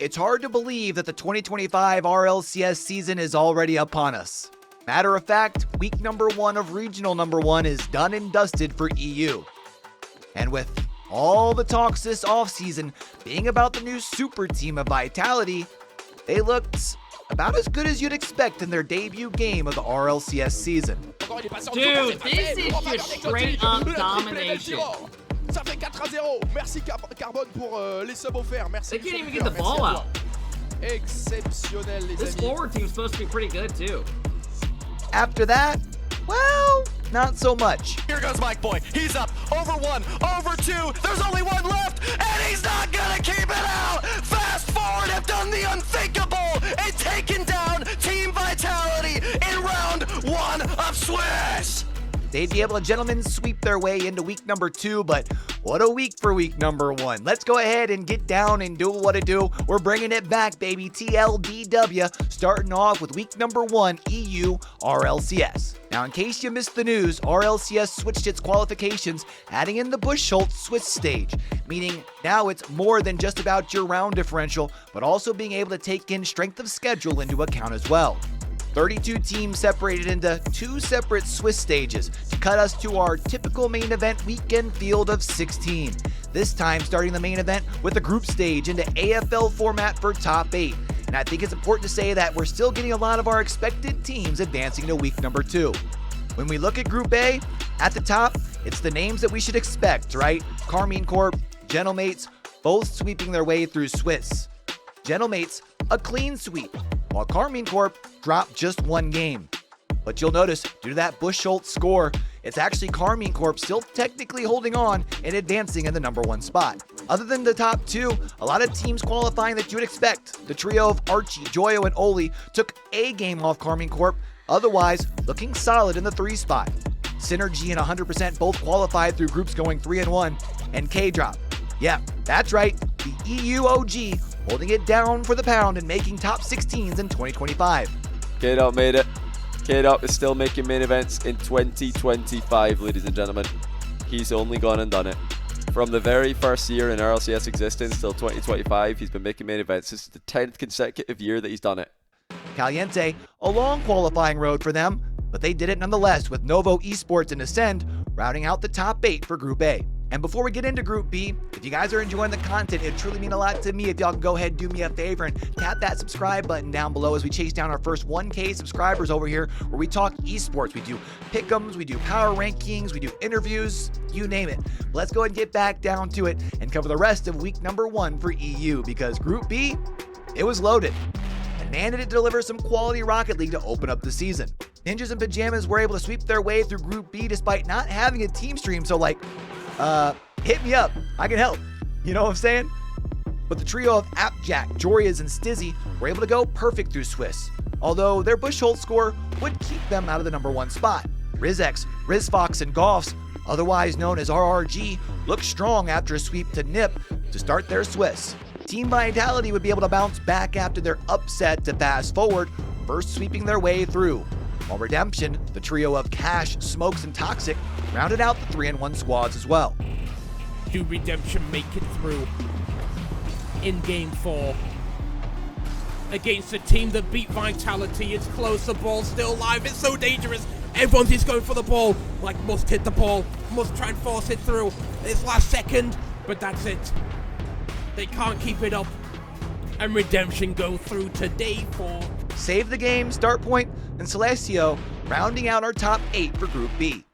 It's hard to believe that the 2025 RLCS season is already upon us. Matter of fact, week number 1 of regional number 1 is done and dusted for EU. And with all the talks this offseason being about the new super team of Vitality, they looked about as good as you'd expect in their debut game of the RLCS season. Dude, this is just straight up domination. Ça fait 4-0. Merci Carbone pour les subs offerts. Merci. They can't even get the ball out. Exceptionnel, les This amis. forward team's supposed to be pretty good too. After that, well, not so much. Here goes Mike Boy. He's up. Over 1, over 2. There's only 1 left, and he's not gonna keep it out. Fast forward have done the unthinkable and taken down Team Vitality in round 1 of Swiss. They'd be able to gentlemen sweep their way into week number 2, but what a week for week number 1. Let's go ahead and get down and do what it do. We're bringing it back, baby. TLDW, starting off with week number 1, EU RLCS. Now, in case you missed the news, RLCS switched its qualifications, adding in the Buchholz Swiss stage, meaning now it's more than just about your round differential, but also being able to take in strength of schedule into account as well. 32 teams separated into 2 separate Swiss stages to cut us to our typical main event weekend field of 16. This time starting the main event with the group stage into AFL format for top 8. And I think it's important to say that we're still getting a lot of our expected teams advancing to week number 2. When we look at Group A, at the top, it's the names that we should expect, right? Karmine Corp, Gentlemates, both sweeping their way through Swiss. Gentlemates, a clean sweep, while Karmine Corp dropped just 1 game. But you'll notice, due to that Buchholz score, it's actually Karmine Corp still technically holding on and advancing in the number 1 spot. Other than the top 2, a lot of teams qualifying that you would expect. The trio of Archie, Joyo, and Oli took a game off Karmine Corp, otherwise looking solid in the 3 spot. Synergy and 100% both qualified through groups going 3-1, and Kaydop. Yeah, that's right, the EU OG holding it down for the pound and making top 16s in 2025. Kaydop made it. Kaydop is still making main events in 2025, ladies and gentlemen. He's only gone and done it. From the very first year in RLCS existence till 2025, he's been making main events. This is the 10th consecutive year that he's done it. Caliente, a long qualifying road for them, but they did it nonetheless with Novo Esports and Ascend rounding out the top 8 for Group A. And before we get into Group B, if you guys are enjoying the content, it'd truly mean a lot to me if y'all can go ahead and do me a favor and tap that subscribe button down below as we chase down our first 1K subscribers over here, where we talk esports. We do pick'ems, we do power rankings, we do interviews, you name it. But let's go ahead and get back down to it and cover the rest of week number 1 for EU, because Group B, it was loaded. And man, did it deliver some quality Rocket League to open up the season. Ninjas and Pajamas were able to sweep their way through Group B despite not having a team stream, so hit me up. I can help. You know what I'm saying? But the trio of Appjack, Jorias, and Stizzy were able to go perfect through Swiss, although their Buchholz score would keep them out of the number 1 spot. Rizex, Rizfox, and Goffs, otherwise known as RRG, looked strong after a sweep to Nip to start their Swiss. Team Vitality would be able to bounce back after their upset to fast forward, first sweeping their way through. While Redemption, the trio of Cash, Smokes, and Toxic, rounded out the 3-1 squads as well. Do Redemption make it through in Game 4 against a team that beat Vitality? It's close, the ball's still live, it's so dangerous. Everyone's just going for the ball, like must hit the ball, must try and force it through. It's last second, but that's it. They can't keep it up, and Redemption go through to day 4. Save the Game, Start Point, and Celestio rounding out our top 8 for Group B.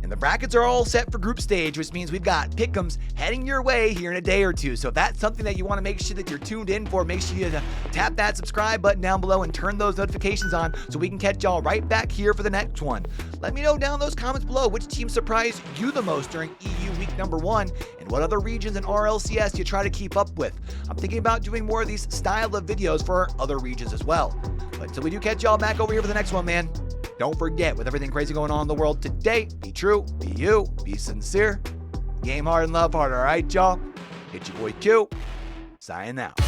And the brackets are all set for group stage, which means we've got pick'ems heading your way here in a day or two. So if that's something that you want to make sure that you're tuned in for, make sure you tap that subscribe button down below and turn those notifications on so we can catch y'all right back here for the next one. Let me know down in those comments below which team surprised you the most during EU week number 1 and what other regions in RLCS you try to keep up with. I'm thinking about doing more of these style of videos for our other regions as well. But until we do catch y'all back over here for the next one, man, don't forget, with everything crazy going on in the world today, be true, be you, be sincere, game hard and love hard, all right, y'all? It's your boy Q, signing out.